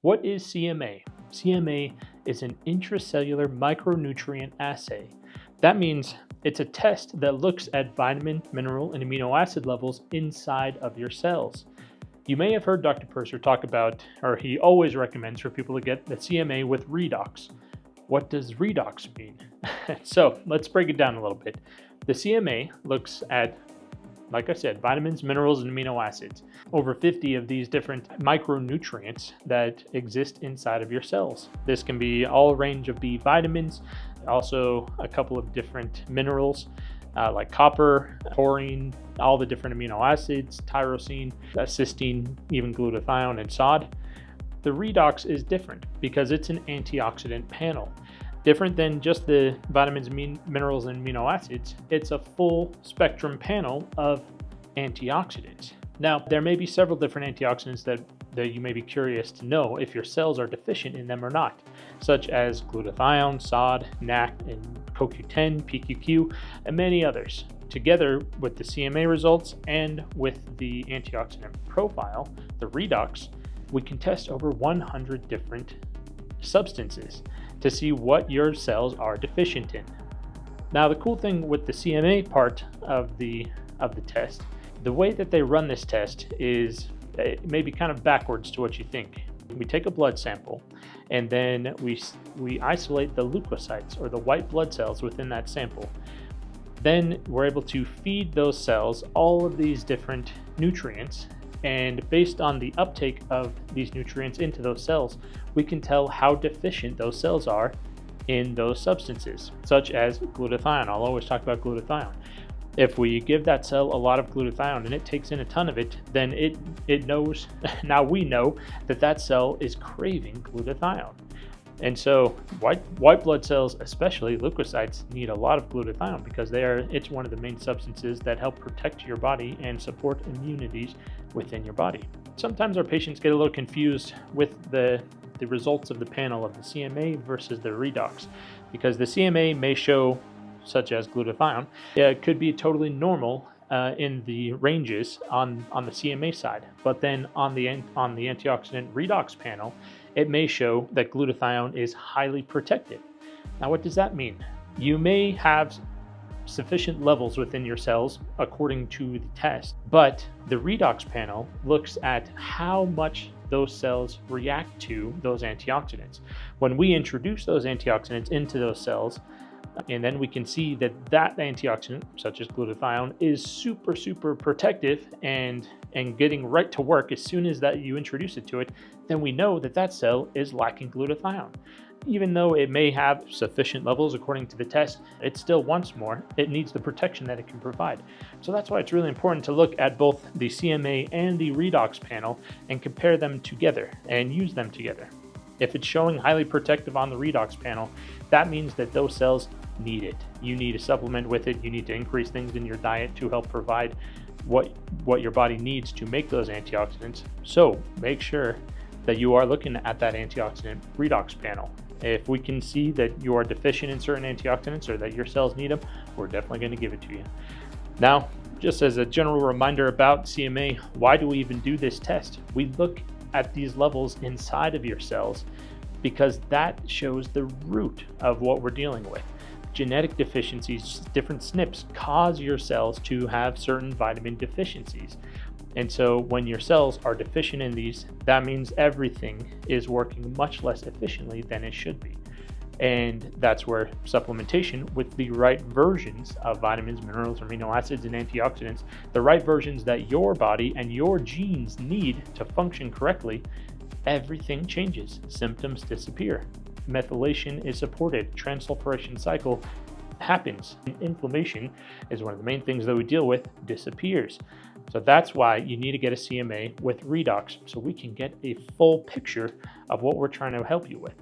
What is CMA? CMA is an intracellular micronutrient assay. That means it's a test that looks at vitamin, mineral, and amino acid levels inside of your cells. You may have heard Dr. Purser talk about, or he always recommends for people to get the CMA with Redox. What does Redox mean? So let's break it down a little bit. The CMA looks at, like I said, vitamins, minerals, and amino acids. Over 50 of these different micronutrients that exist inside of your cells. This can be all range of B vitamins, also a couple of different minerals like copper, taurine, all the different amino acids, tyrosine, cysteine, even glutathione and sod. The Redox is different because it's an antioxidant panel. Different than just the vitamins, minerals, and amino acids, it's a full spectrum panel of antioxidants. Now, there may be several different antioxidants that you may be curious to know if your cells are deficient in them or not, such as glutathione, SOD, NAC, and CoQ10, PQQ, and many others. Together with the CMA results and with the antioxidant profile, the Redox, we can test over 100 different substances to see what your cells are deficient in. Now, the cool thing with the CMA part of the test, the way that they run this test is maybe kind of backwards to what you think. We take a blood sample and then we isolate the leukocytes or the white blood cells within that sample. Then we're able to feed those cells all of these different nutrients, and based on the uptake of these nutrients into those cells, we can tell how deficient those cells are in those substances, such as glutathione. I'll always talk about glutathione. If we give that cell a lot of glutathione and it takes in a ton of it, then it knows, now we know that cell is craving glutathione. And so white blood cells, especially leukocytes, need a lot of glutathione because it's one of the main substances that help protect your body and support immunities within your body. Sometimes our patients get a little confused with the results of the panel of the CMA versus the Redox, because the CMA may show, such as glutathione, it could be totally normal in the ranges on the CMA side, but then on the antioxidant Redox panel, it may show that glutathione is highly protective. Now, what does that mean? You may have sufficient levels within your cells according to the test, but the Redox panel looks at how much those cells react to those antioxidants. When we introduce those antioxidants into those cells, and then we can see that antioxidant, such as glutathione, is super protective and getting right to work as soon as that you introduce it to it, then we know that cell is lacking glutathione. Even though it may have sufficient levels according to the test, it still wants more. It needs the protection that it can provide. So that's why it's really important to look at both the CMA and the Redox panel and compare them together and use them together. If it's showing highly protective on the Redox panel, that means that those cells need it. You need to supplement with it. You need to increase things in your diet to help provide what your body needs to make those antioxidants. So make sure that you are looking at that antioxidant Redox panel. If we can see that you are deficient in certain antioxidants or that your cells need them, we're definitely going to give it to you. Now, just as a general reminder about CMA, why do we even do this test? We look at these levels inside of your cells because that shows the root of what we're dealing with. Genetic deficiencies, different SNPs, cause your cells to have certain vitamin deficiencies. And so when your cells are deficient in these, that means everything is working much less efficiently than it should be. And that's where supplementation with the right versions of vitamins, minerals, amino acids, and antioxidants, the right versions that your body and your genes need to function correctly, everything changes. Symptoms disappear. Methylation is supported. Transsulfuration cycle happens. Inflammation is one of the main things that we deal with, disappears. So that's why you need to get a CMA with Redox so we can get a full picture of what we're trying to help you with.